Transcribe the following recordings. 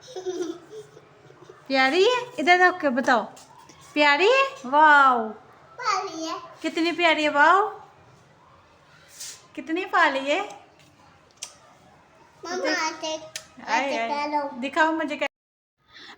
प्यारी है? इधर रख के बताओ, प्यारी है? वाओ, कितनी प्यारी है। वाओ, कितनी फाली है। दिखाओ मुझे।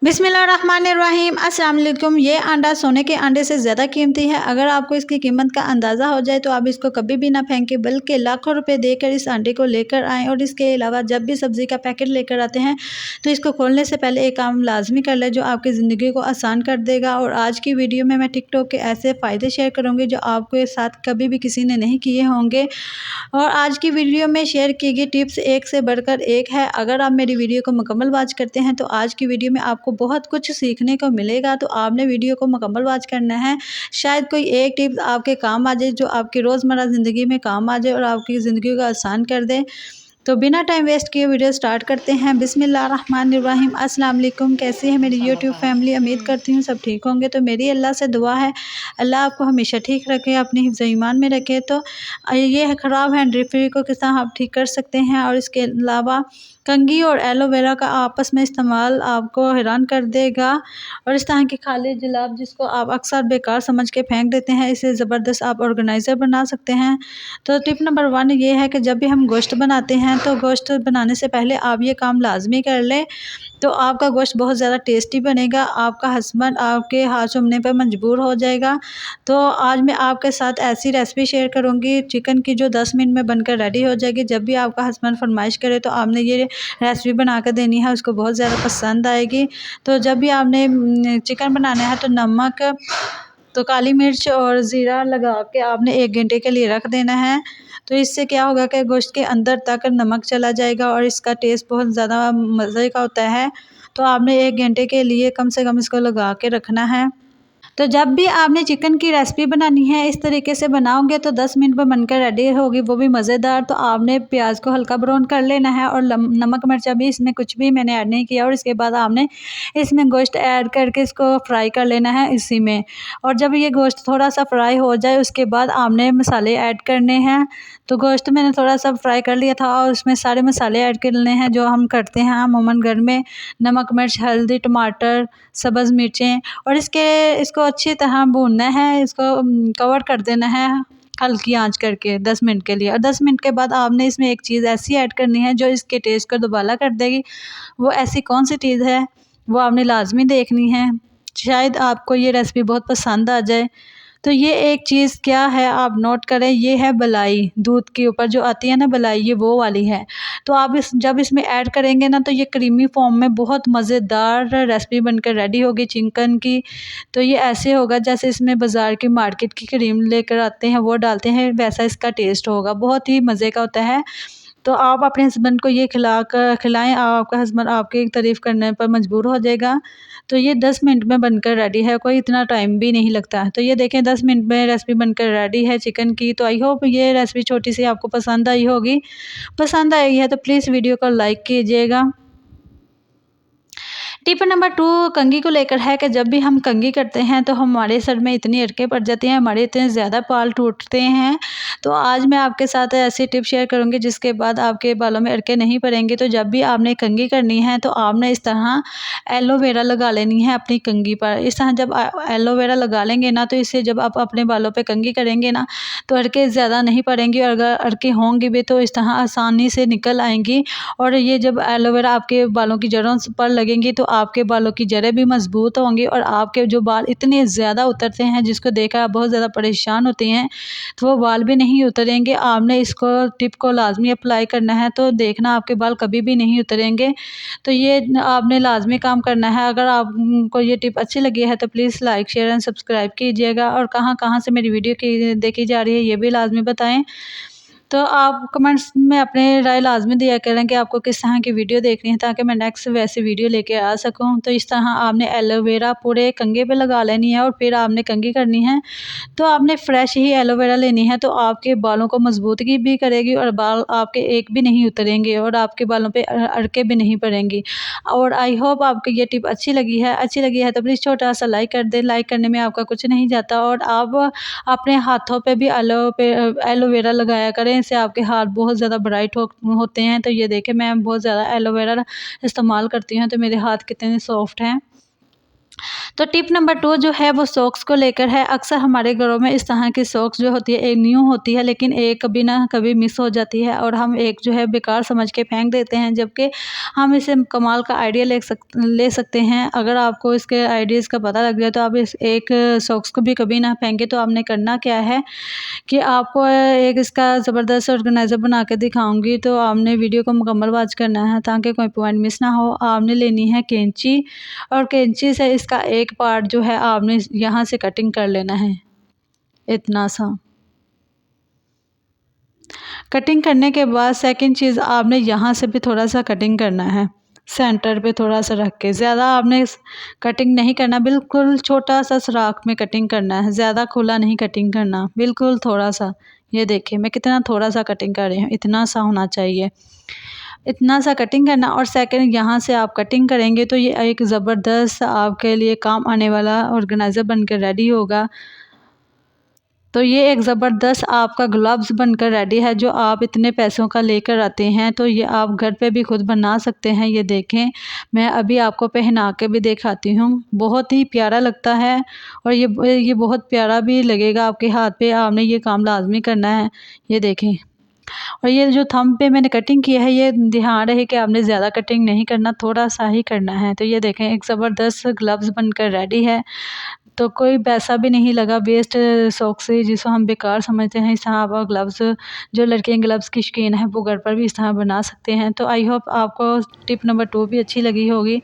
बिस्मिल्लाहिर्रहमानिर्रहीम, अस्सलाम वालेकुम। ये अंडा सोने के अंडे से ज़्यादा कीमती है। अगर आपको इसकी कीमत का अंदाज़ा हो जाए तो आप इसको कभी भी ना फेंकें, बल्कि लाखों रुपए देकर इस अंडे को लेकर आएँ। और इसके अलावा जब भी सब्ज़ी का पैकेट लेकर आते हैं तो इसको खोलने से पहले एक काम लाजमी कर लें जो आपकी ज़िंदगी को आसान कर देगा। और आज की वीडियो में मैं टिकटॉक के ऐसे फ़ायदे शेयर करूँगी जो आपके साथ कभी भी किसी ने नहीं किए होंगे। और आज की वीडियो में शेयर की गई टिप्स एक से बढ़कर एक है। अगर आप मेरी वीडियो को मुकम्मल वॉच करते हैं तो आज की वीडियो में आपको बहुत कुछ सीखने को मिलेगा। तो आपने वीडियो को मुकम्मल वॉच करना है, शायद कोई एक टिप्स आपके काम आ जाए जो आपकी रोज़मर्रा ज़िंदगी में काम आ जाए और आपकी ज़िंदगी को आसान कर दे। तो बिना टाइम वेस्ट किए वीडियो स्टार्ट करते हैं। बिस्मिल्लाहिर्रहमानिर्रहीम। अस्सलाम वालेकुम। कैसी है मेरी यूट्यूब फैमिली? उम्मीद करती हूँ सब ठीक होंगे। तो मेरी अल्लाह से दुआ है अल्लाह आपको हमेशा ठीक रखे, अपने हिफ्ज़ ईमान में रखे। तो ये ख़राब हैंड फ्री को किस तरह आप ठीक कर सकते हैं। और इसके अलावा कंघी और एलोवेरा का आपस में इस्तेमाल आपको हैरान कर देगा। और इस तरह की खाली जुलाब जिसको आप अक्सर बेकार समझ के फेंक देते हैं, इसे ज़बरदस्त आप ऑर्गेनाइज़र बना सकते हैं। तो टिप नंबर 1 ये है कि जब भी हम गोश्त बनाते हैं तो गोश्त बनाने से पहले आप ये काम लाजमी कर लें, तो आपका गोश्त बहुत ज़्यादा टेस्टी बनेगा। आपका हस्बैंड आपके हाथ चूमने पर मजबूर हो जाएगा। तो आज मैं आपके साथ ऐसी रेसिपी शेयर करूंगी चिकन की जो 10 मिनट में बनकर रेडी हो जाएगी। जब भी आपका हस्बैंड फरमाइश करे तो आपने ये रेसिपी बना कर देनी है, उसको बहुत ज़्यादा पसंद आएगी। तो जब भी आपने चिकन बनाना है तो नमक, तो काली मिर्च और ज़ीरा लगा के आपने 1 घंटे के लिए रख देना है। तो इससे क्या होगा कि गोश्त के अंदर तक नमक चला जाएगा और इसका टेस्ट बहुत ज़्यादा मज़े का होता है। तो आपने 1 घंटे के लिए कम से कम इसको लगा के रखना है। तो जब भी आपने चिकन की रेसिपी बनानी है इस तरीके से बनाओगे तो 10 मिनट में बनकर रेडी होगी, वो भी मज़ेदार। तो आपने प्याज को हल्का ब्राउन कर लेना है और नमक मिर्चा भी इसमें कुछ भी मैंने ऐड नहीं किया। और इसके बाद आपने इसमें गोश्त ऐड करके इसको फ्राई कर लेना है इसी में। और जब ये गोश्त थोड़ा सा फ्राई हो जाए उसके बाद आपने मसाले ऐड करने हैं। तो गोश्त मैंने थोड़ा सा फ्राई कर लिया था और उसमें सारे मसाले ऐड करने हैं जो हम करते हैं अमूमन घर में। नमक, मिर्च, हल्दी, टमाटर, सब्ज़ मिर्चें। और इसको अच्छी तरह भूनना है, इसको कवर कर देना है हल्की आंच करके 10 मिनट के लिए। और 10 मिनट के बाद आपने इसमें एक चीज़ ऐसी ऐड करनी है जो इसके टेस्ट को दोबारा कर देगी। वो ऐसी कौन सी चीज़ है वो आपने लाजमी देखनी है, शायद आपको ये रेसिपी बहुत पसंद आ जाए। तो ये एक चीज़ क्या है आप नोट करें, ये है मलाई। दूध के ऊपर जो आती है ना मलाई, ये वो वाली है। तो आप जब इसमें ऐड करेंगे ना तो ये क्रीमी फॉर्म में बहुत मज़ेदार रेसिपी बनकर रेडी होगी चिकन की। तो ये ऐसे होगा जैसे इसमें बाज़ार की मार्केट की क्रीम लेकर आते हैं वो डालते हैं, वैसा इसका टेस्ट होगा, बहुत ही मज़े का होता है। तो आप अपने हस्बैंड को ये खिलाएं, आपका हस्बैंड आपकी तारीफ़ करने पर मजबूर हो जाएगा। तो ये 10 मिनट में बनकर रेडी है, कोई इतना टाइम भी नहीं लगता। तो ये देखें 10 मिनट में रेसिपी बनकर रेडी है चिकन की। तो आई होप ये रेसिपी छोटी सी आपको पसंद आई होगी। पसंद आई है तो प्लीज़ वीडियो को लाइक कीजिएगा। टिप नंबर 2 कंघी को लेकर है कि जब भी हम कंघी करते हैं तो हमारे सर में इतनी अटके पड़ जाती हैं, हमारे इतने ज़्यादा बाल टूटते हैं। तो आज मैं आपके साथ ऐसी टिप शेयर करूंगी जिसके बाद आपके बालों में अटके नहीं पड़ेंगे। तो जब भी आपने कंघी करनी है तो आपने इस तरह एलोवेरा लगा लेनी है अपनी कंघी पर। इस तरह जब एलोवेरा लगा लेंगे ना तो इससे जब आप अपने बालों पर कंघी करेंगे ना तो अटके ज़्यादा नहीं पड़ेंगे। और अगर अटके होंगे भी तो इस तरह आसानी से निकल आएंगी। और ये जब एलोवेरा आपके बालों की जड़ों पर लगेंगी तो आपके बालों की जड़ें भी मजबूत होंगी और आपके जो बाल इतने ज़्यादा उतरते हैं जिसको देखकर आप बहुत ज़्यादा परेशान होती हैं तो वो बाल भी नहीं उतरेंगे। आपने इसको टिप को लाजमी अप्लाई करना है तो देखना आपके बाल कभी भी नहीं उतरेंगे। तो ये आपने लाजमी काम करना है। अगर आपको ये टिप अच्छी लगी है तो please like, share and subscribe कीजिएगा। और कहाँ कहाँ से मेरी वीडियो की देखी जा रही है ये भी लाजमी बताएँ। तो आप कमेंट्स में अपने राय लाजमी दिया करें कि आपको किस तरह की वीडियो देखनी है ताकि मैं नेक्स्ट वैसी वीडियो लेके आ सकूं। तो इस तरह आपने एलोवेरा पूरे कंघे पे लगा लेनी है और फिर आपने कंघी करनी है। तो आपने फ्रेश ही एलोवेरा लेनी है तो आपके बालों को मजबूती भी करेगी और बाल आपके एक भी नहीं उतरेंगे और आपके बालों पे अड़के भी नहीं पड़ेंगी। और आई होप आपको ये टिप अच्छी लगी है तो प्लीज़ छोटा सा लाइक कर दें। लाइक करने में आपका कुछ नहीं जाता। और आप अपने हाथों पे भी एलोवेरा लगाया करें, से आपके हाथ बहुत ज़्यादा ब्राइट होते हैं। तो ये देखें, मैं बहुत ज़्यादा एलोवेरा इस्तेमाल करती हूँ तो मेरे हाथ कितने सॉफ्ट हैं। तो टिप नंबर 2 जो है वो सॉक्स को लेकर है। अक्सर हमारे घरों में इस तरह की सॉक्स जो होती है, एक न्यू होती है लेकिन एक कभी ना कभी मिस हो जाती है और हम एक जो है बेकार समझ के फेंक देते हैं, जबकि हम इसे कमाल का आइडिया ले सकते हैं। अगर आपको इसके आइडियाज़ का पता लग गया तो आप इस एक सॉक्स को भी कभी ना फेंकें। तो आपने करना क्या है कि आपको एक इसका ज़बरदस्त ऑर्गेनाइज़र बना के दिखाऊँगी, तो आपने वीडियो को मुकम्मल वॉच करना है ताकि कोई पॉइंट मिस ना हो। आपने लेनी है कैंची और कैंची से इसका एक पार्ट जो है आपने यहाँ से कटिंग कर लेना है, इतना सा। कटिंग करने के बाद सेकंड चीज़ आपने यहाँ से भी थोड़ा सा कटिंग करना है, सेंटर पे थोड़ा सा रख के। ज़्यादा आपने कटिंग नहीं करना, बिल्कुल छोटा सा सुराख में कटिंग करना है, ज़्यादा खुला नहीं कटिंग करना, बिल्कुल थोड़ा सा। ये देखिए मैं कितना थोड़ा सा कटिंग कर रही हूँ, इतना सा होना चाहिए, इतना सा कटिंग करना। और सेकंड यहाँ से आप कटिंग करेंगे तो ये एक ज़बरदस्त आपके लिए काम आने वाला ऑर्गेनाइज़र बनकर रेडी होगा। तो ये एक ज़बरदस्त आपका ग्लव्स बनकर रेडी है, जो आप इतने पैसों का लेकर आते हैं तो ये आप घर पे भी खुद बना सकते हैं। ये देखें, मैं अभी आपको पहना के भी दिखाती हूँ, बहुत ही प्यारा लगता है और ये बहुत प्यारा भी लगेगा आपके हाथ पे। आपने ये काम लाजमी करना है। ये देखें, और ये जो थंब पे मैंने कटिंग किया है, ये ध्यान रहे कि आपने ज़्यादा कटिंग नहीं करना, थोड़ा सा ही करना है। तो ये देखें, एक ज़बरदस्त ग्लव्स बनकर रेडी है। तो कोई पैसा भी नहीं लगा वेस्ट सॉक्स से, जिसको हम बेकार समझते हैं। इस तरह आप ग्लव्स, जो लड़कियां ग्लव्स की शौकीन है, वो घर पर भी इस तरह बना सकते हैं। तो आई होप आपको टिप नंबर 2 भी अच्छी लगी होगी।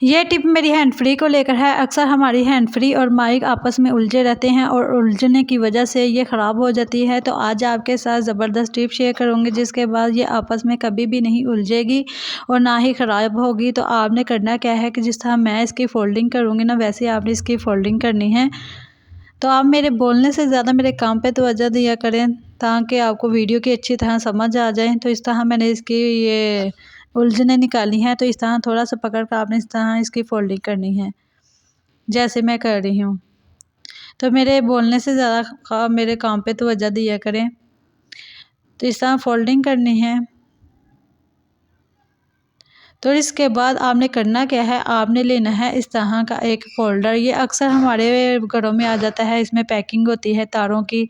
ये टिप मेरी हैंड फ्री को लेकर है। अक्सर हमारी हैंड फ्री और माइक आपस में उलझे रहते हैं और उलझने की वजह से ये ख़राब हो जाती है। तो आज आपके साथ ज़बरदस्त टिप शेयर करूँगी, जिसके बाद ये आपस में कभी भी नहीं उलझेगी और ना ही ख़राब होगी। तो आपने करना क्या है कि जिस तरह मैं इसकी फ़ोल्डिंग करूँगी ना, वैसे आपने इसकी फ़ोल्डिंग करनी है। तो आप मेरे बोलने से ज़्यादा मेरे काम पे तवज्जो दिया करें ताकि आपको वीडियो की अच्छी तरह समझ आ जाए। तो इस तरह मैंने इसकी ये उलझनें निकाली हैं। तो इस तरह थोड़ा सा पकड़ कर आपने इस तरह इसकी फ़ोल्डिंग करनी है, जैसे मैं कर रही हूँ। तो मेरे बोलने से ज़्यादा मेरे काम पे तवज्जो दिया करें। तो इस तरह फ़ोल्डिंग करनी है। तो इसके बाद आपने करना क्या है, आपने लेना है इस तरह का एक फ़ोल्डर। ये अक्सर हमारे घरों में आ जाता है, इसमें पैकिंग होती है तारों की।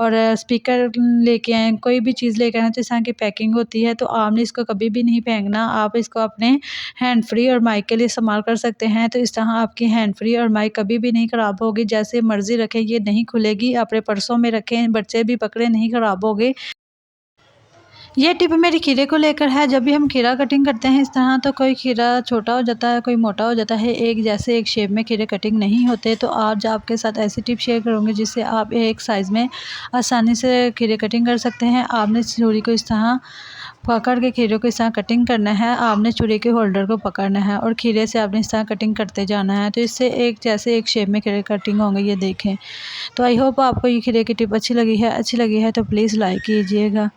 और स्पीकर लेके आएँ, कोई भी चीज़ लेकर आएँ तो इस तरह की पैकिंग होती है। तो आपने इसको कभी भी नहीं फेंकना, आप इसको अपने हैंड फ्री और माइक के लिए इस्तेमाल कर सकते हैं। तो इस तरह आपकी हैंड फ्री और माइक कभी भी नहीं ख़राब होगी, जैसे मर्ज़ी रखें ये नहीं खुलेगी। अपने पर्सों में रखें, बच्चे भी पकड़े, नहीं ख़राब होगी। ये टिप मेरी खीरे को लेकर है। जब भी हम खीरा कटिंग करते हैं इस तरह, तो कोई खीरा छोटा हो जाता है, कोई मोटा हो जाता है, एक जैसे एक शेप में खीरे कटिंग नहीं होते। तो आज आपके साथ ऐसी टिप शेयर करूँगी जिससे आप एक साइज़ में आसानी से खीरे कटिंग कर सकते हैं। आपने छुरी को इस तरह पकड़ के खीरे को इस तरह कटिंग करना है। आपने छुरी के होल्डर को पकड़ना है और खीरे से आपने इस तरह कटिंग करते जाना है। तो इससे एक जैसे एक शेप में खीरे कटिंग होंगे, ये देखें। तो आई होप आपको ये खीरे की टिप अच्छी लगी है तो प्लीज़ लाइक कीजिएगा।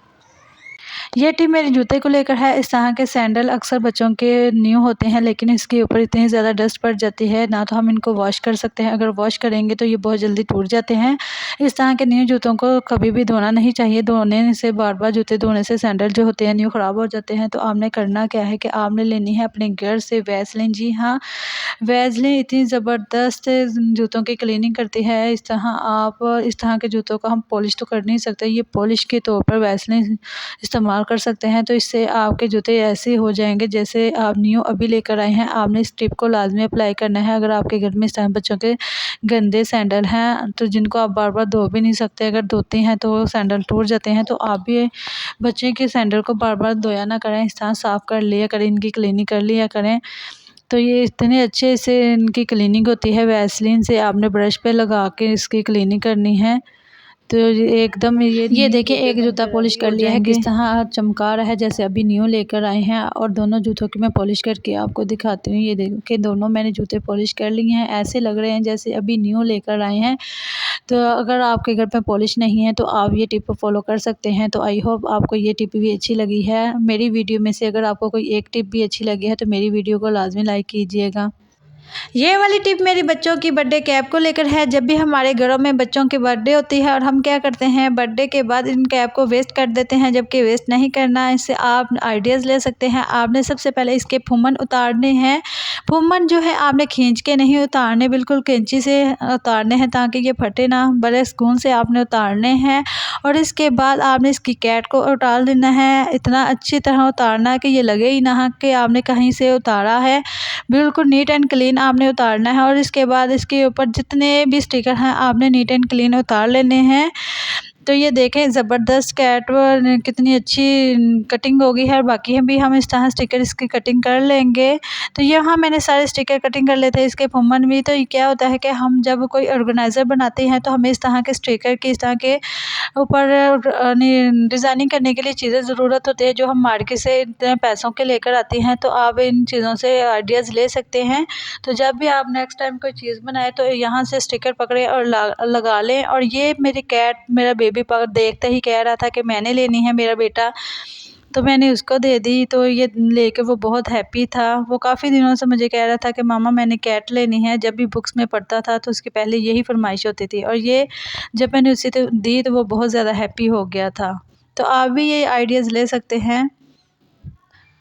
ये टिप मेरे जूते को लेकर है। इस तरह के सैंडल अक्सर बच्चों के न्यू होते हैं, लेकिन इसके ऊपर इतनी ज़्यादा डस्ट पड़ जाती है, ना तो हम इनको वॉश कर सकते हैं। अगर वॉश करेंगे तो ये बहुत जल्दी टूट जाते हैं। इस तरह के न्यू जूतों को कभी भी धोना नहीं चाहिए। धोने से बार-बार जूते धोने से सैंडल जो होते हैं न्यू ख़राब हो जाते हैं। तो आपने करना क्या है कि आपने लेनी है अपने घर से वैसलीन। जी हाँ, वैसलीन इतनी ज़बरदस्त जूतों की क्लीनिंग करती है। इस तरह आप इस तरह के जूतों को हम पॉलिश तो कर नहीं सकते, ये पॉलिश के तौर पर वैसलीन इस्तेमाल कर सकते हैं। तो इससे आपके जूते ऐसे हो जाएंगे जैसे आप न्यू अभी लेकर आए हैं। आपने इस टिप को लाजमी अप्लाई करना है। अगर आपके घर में इस टाइम बच्चों के गंदे सैंडल हैं तो जिनको आप बार बार धो भी नहीं सकते, अगर धोते हैं तो सैंडल टूट जाते हैं, तो आप भी बच्चे के सैंडल को बार बार धोया ना करें, इस तरह साफ़ कर लिया करें, इनकी क्लीनिंग कर लिया करें। तो ये इतने अच्छे से इनकी क्लीनिंग होती है। वैसलीन से आपने ब्रश पे लगा के इसकी क्लीनिंग करनी है। तो एकदम ये देखिए, एक जूता पॉलिश कर लिया है, किस तरह चमका रहा है जैसे अभी न्यू लेकर आए हैं। और दोनों जूतों की मैं पॉलिश करके आपको दिखाती हूँ। ये देखिए, दोनों मैंने जूते पॉलिश कर लिए हैं, ऐसे लग रहे हैं जैसे अभी न्यू लेकर आए हैं। तो अगर आपके घर पे पॉलिश नहीं है तो आप ये टिप फॉलो कर सकते हैं। तो आई होप आपको ये टिप भी अच्छी लगी है। मेरी वीडियो में से अगर आपको कोई एक टिप भी अच्छी लगी है तो मेरी वीडियो को लाजमी लाइक कीजिएगा। ये वाली टिप मेरी बच्चों की बर्थडे कैप को लेकर है। जब भी हमारे घरों में बच्चों की बर्थडे होती है और हम क्या करते हैं, बर्थडे के बाद इन कैप को वेस्ट कर देते हैं, जबकि वेस्ट नहीं करना है। इससे आप आइडियाज़ ले सकते हैं। आपने सबसे पहले इसके फुम्मन उतारने हैं। फुम्मन जो है आपने खींच के नहीं उतारने, बिल्कुल कैंची से उतारने हैं ताकि ये फटे ना। बड़े सुकून से आपने उतारने हैं और इसके बाद आपने इसकी कैट को उतार देना है। इतना अच्छी तरह उतारना है कि ये लगे ही ना कि आपने कहीं से उतारा है। बिल्कुल नीट एंड क्लीन आपने उतारना है और इसके बाद इसके ऊपर जितने भी स्टिकर हैं आपने नीट एंड क्लीन उतार लेने हैं। तो ये देखें ज़बरदस्त कैट कितनी अच्छी कटिंग हो गई है। और बाकी भी हम इस तरह स्टिकर इसकी कटिंग कर लेंगे। तो यहाँ मैंने सारे स्टिकर कटिंग कर लेते हैं, इसके फुम्मन भी। तो ये क्या होता है कि हम जब कोई ऑर्गेनाइज़र बनाते हैं तो हमें इस तरह के स्टिकर की, इस तरह के ऊपर डिज़ाइनिंग करने के लिए चीज़ें ज़रूरत होती है जो हम मार्केट से इतने पैसों के लेकर आते हैं। तो आप इन चीज़ों से आइडियाज़ ले सकते हैं। तो जब भी आप नेक्स्ट टाइम कोई चीज़ बनाए तो यहाँ से स्टिकर पकड़े और लगा लें। और ये मेरी कैट, मेरा बेबी देखते ही कह रहा था कि मैंने लेनी है, मेरा बेटा, तो मैंने उसको दे दी। तो ये लेके वो बहुत हैप्पी था। वो काफ़ी दिनों से मुझे कह रहा था कि मामा मैंने कैट लेनी है। जब भी बुक्स में पढ़ता था तो उसकी पहले यही फरमाइश होती थी और ये जब मैंने उसे तो दी तो वो बहुत ज़्यादा हैप्पी हो गया था। तो आप भी ये आइडियाज़ ले सकते हैं।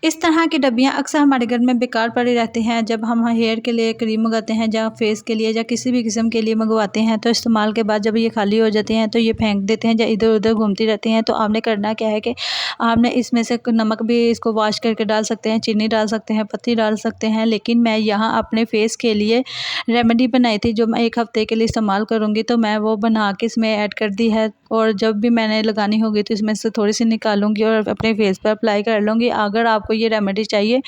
इस तरह की डब्बियाँ अक्सर हमारे घर में बेकार पड़ी रहती हैं। जब हम हेयर के लिए क्रीम मंगाते हैं या फेस के लिए या किसी भी किस्म के लिए मंगवाते हैं तो इस्तेमाल के बाद जब ये खाली हो जाती हैं तो ये फेंक देते हैं या इधर उधर घूमती रहती हैं। तो आपने करना क्या है कि आपने इसमें से नमक भी इसको वॉश करके डाल सकते हैं, चीनी डाल सकते हैं, पत्ती डाल सकते हैं। लेकिन मैं यहाँ अपने फेस के लिए रेमेडी बनाई थी जो मैं 1 हफ़्ते के लिए इस्तेमाल करूँगी। तो मैं वो बना के इसमें ऐड कर दी है और जब भी मैंने लगानी होगी तो इसमें से थोड़ी सी निकालूंगी और अपने फेस पर अप्लाई कर लूँगी। अगर आपको ये रेमेडी चाहिए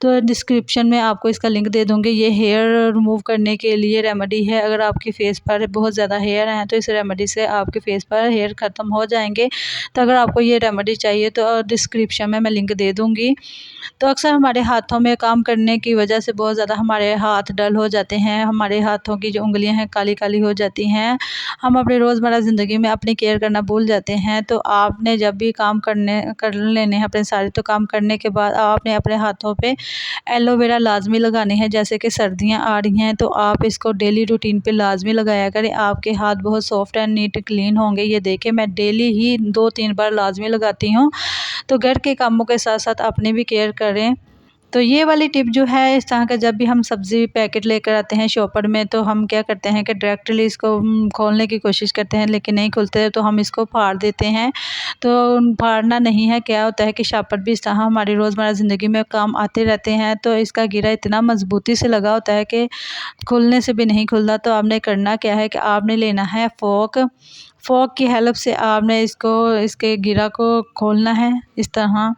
तो डिस्क्रिप्शन में आपको इसका लिंक दे दूँगी। ये हेयर रिमूव करने के लिए रेमेडी है। अगर आपके फेस पर बहुत ज़्यादा हेयर हैं तो इस रेमेडी से आपके फेस पर हेयर ख़त्म हो जाएंगे। तो अगर आपको ये रेमेडी चाहिए तो डिस्क्रिप्शन में मैं लिंक दे दूँगी। तो अक्सर हमारे हाथों में काम करने की वजह से बहुत ज़्यादा हमारे हाथ डल हो जाते हैं। हमारे हाथों की जो उंगलियां हैं काली काली हो जाती हैं। हम अपनी रोज़मर्रा ज़िंदगी में अपनी केयर करना भूल जाते हैं। तो आपने जब भी काम कर लेने हैं अपने सारे, तो काम करने के बाद आपने अपने हाथों पे एलोवेरा लाजमी लगानी है। जैसे कि सर्दियां आ रही हैं तो आप इसको डेली रूटीन पे लाजमी लगाया करें। आपके हाथ बहुत सॉफ्ट एंड नीट क्लीन होंगे। ये देखें मैं डेली ही 2-3 बार लाजमी लगाती हूँ। तो घर के कामों के साथ साथ अपनी भी केयर करें। तो ये वाली टिप जो है, इस तरह का जब भी हम सब्ज़ी पैकेट लेकर आते हैं शॉपर में तो हम क्या करते हैं कि डायरेक्टली इसको खोलने की कोशिश करते हैं, लेकिन नहीं खुलते तो हम इसको फाड़ देते हैं। तो फाड़ना नहीं है, क्या होता है कि शॉपर भी इस तरह हमारी रोज़मर्रा ज़िंदगी में काम आते रहते हैं। तो इसका गिरा इतना मज़बूती से लगा होता है कि खुलने से भी नहीं खुलता। तो आपने करना क्या है कि आपने लेना है फ़ोर्क। फ़ोर्क की हेल्प से आपने इसके गिरा को खोलना है इस तरह,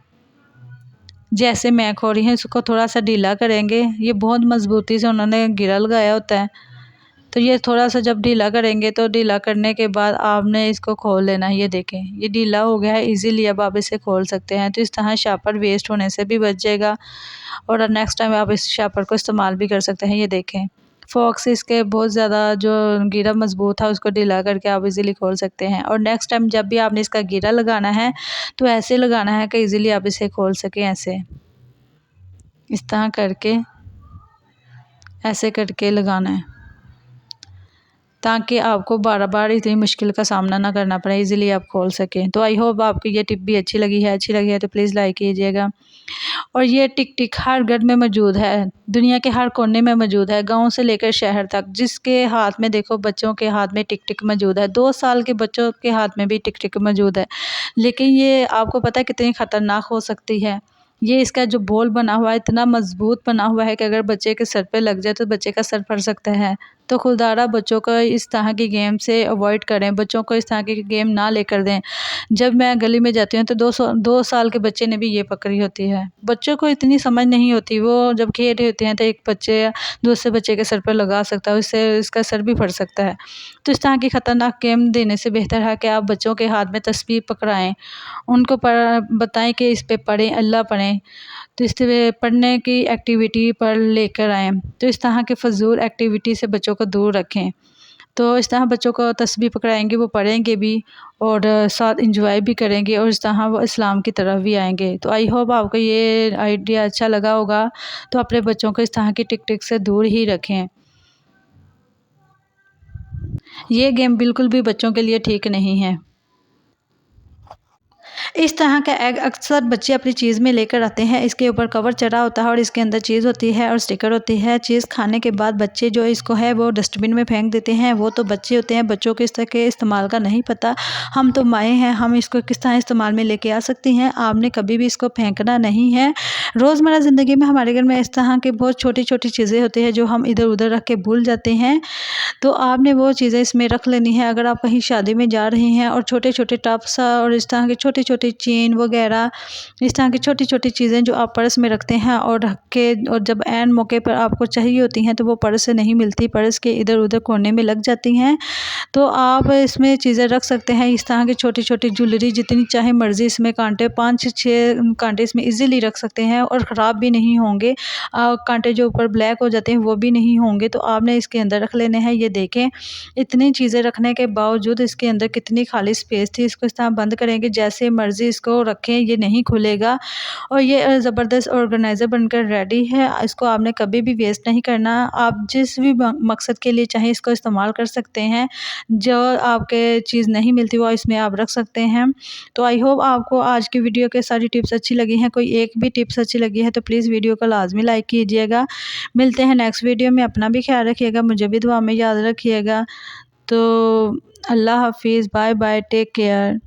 जैसे मैं खो रही हूँ। इसको थोड़ा सा ढीला करेंगे। ये बहुत मज़बूती से उन्होंने गिरा लगाया होता है। तो ये थोड़ा सा जब ढीला करेंगे तो ढीला करने के बाद आपने इसको खोल लेना है। ये देखें ये ढीला हो गया है, इजीली अब आप इसे खोल सकते हैं। तो इस तरह शापर वेस्ट होने से भी बच जाएगा और नेक्स्ट टाइम आप इस शापर को इस्तेमाल भी कर सकते हैं। ये देखें फोक से इसके बहुत ज़्यादा जो गिरा मजबूत था उसको ढीला करके आप इजीली खोल सकते हैं। और नेक्स्ट टाइम जब भी आपने इसका गिरा लगाना है तो ऐसे लगाना है कि इजीली आप इसे खोल सकें। ऐसे इस तरह करके ऐसे करके लगाना है ताकि आपको बार बार इतनी मुश्किल का सामना ना करना पड़े, इजीली आप खोल सकें। तो आई होप आपको ये टिप भी अच्छी लगी है। अच्छी लगी है तो प्लीज़ लाइक कीजिएगा। और ये टिक टिक हर घर में मौजूद है, दुनिया के हर कोने में मौजूद है, गांव से लेकर शहर तक। जिसके हाथ में देखो बच्चों के हाथ में टिक टिक मौजूद है। 2 साल के बच्चों के हाथ में भी टिक टिक मौजूद है। लेकिन ये आपको पता है कितनी ख़तरनाक हो सकती है। ये इसका जो बॉल बना हुआ है इतना मजबूत बना हुआ है कि अगर बच्चे के सर पे लग जाए तो बच्चे का सर फट सकता है। तो खुलदारा बच्चों को इस तरह की गेम से अवॉइड करें, बच्चों को इस तरह की गेम ना लेकर दें। जब मैं गली में जाती हूँ तो 2 साल के बच्चे ने भी ये पकड़ी होती है। बच्चों को इतनी समझ नहीं होती, वो जब खेल रहे होते हैं तो एक बच्चे या दूसरे बच्चे के सर पर लगा सकता है, उससे इसका सर भी फट सकता है। तो इस तरह की ख़तरनाक गेम देने से बेहतर है कि आप बच्चों के हाथ में तस्बीह पकड़ाएँ, उनको बताएं कि इस पे पढ़ें, अल्लाह पढ़ें। तो इस तरह पढ़ने की एक्टिविटी पर लेकर आएँ। तो इस तरह के फ़जूल एक्टिविटी से बच्चों को दूर रखें। तो इस तरह बच्चों को तस्बीह पकड़ाएंगे, वो पढ़ेंगे भी और साथ इंजॉय भी करेंगे और इस तरह वो इस्लाम की तरफ भी आएंगे। तो आई होप आपको ये आइडिया अच्छा लगा होगा। तो अपने बच्चों को इस तरह की टिक से दूर ही रखें। ये गेम बिल्कुल भी बच्चों के लिए ठीक नहीं है। इस तरह का एग अक्सर बच्चे अपनी चीज़ में लेकर आते हैं। इसके ऊपर कवर चढ़ा होता है और इसके अंदर चीज़ होती है और स्टिकर होती है। चीज़ खाने के बाद बच्चे जो इसको है वो डस्टबिन में फेंक देते हैं। वो तो बच्चे होते हैं, बच्चों को इस तरह के इस्तेमाल का नहीं पता। हम तो माएँ हैं, हम इसको किस तरह इस्तेमाल में लेके आ सकती हैं। आपने कभी भी इसको फेंकना नहीं है। रोज़मर्रा ज़िंदगी में हमारे घर में इस तरह की बहुत छोटी-छोटी चीज़ें होती हैं जो हम इधर-उधर रख के भूल जाते हैं। तो आपने वो चीज़ें इसमें रख लेनी है। अगर आप कहीं शादी में जा रहे हैं और छोटे-छोटे टप्स और इस तरह के छोटे-छोटे चेन वगैरह, इस तरह की छोटी-छोटी चीज़ें जो आप पर्स में रखते हैं और रख के और जब ऐन मौके पर आपको चाहिए होती हैं तो वो पर्स से नहीं मिलती, पर्स के इधर-उधर कोने में लग जाती हैं। तो आप इसमें चीज़ें रख सकते हैं। इस तरह की छोटी-छोटी ज्वेलरी जितनी चाहे मर्ज़ी इसमें काँटे 5 से 6 काँटे इसमें ईज़िली रख सकते हैं और ख़राब भी नहीं होंगे। काँटे जो ऊपर ब्लैक हो जाते हैं वो भी नहीं होंगे। तो आपने इसके अंदर रख लेने हैं। ये देखें, इतनी चीज़ें रखने के बावजूद इसके अंदर कितनी खाली स्पेस थी। इसको इस तरह बंद करेंगे, जैसे मर्ज़ी इसको रखें, ये नहीं खुलेगा और ये ज़बरदस्त ऑर्गेनाइज़र बनकर रेडी है। इसको आपने कभी भी वेस्ट नहीं करना। आप जिस भी मकसद के लिए चाहें इसको इस्तेमाल कर सकते हैं। जो आपके चीज़ नहीं मिलती वो इसमें आप रख सकते हैं। तो आई होप आपको आज की वीडियो के सारी टिप्स अच्छी लगी हैं। कोई एक भी टिप्स अच्छी लगी है तो प्लीज़ वीडियो को लाज़मी लाइक कीजिएगा। मिलते हैं नेक्स्ट वीडियो में। अपना भी ख्याल रखिएगा, मुझे भी दुआ में याद रखिएगा। तो अल्लाह हाफ़िज़, बाय बाय, टेक केयर।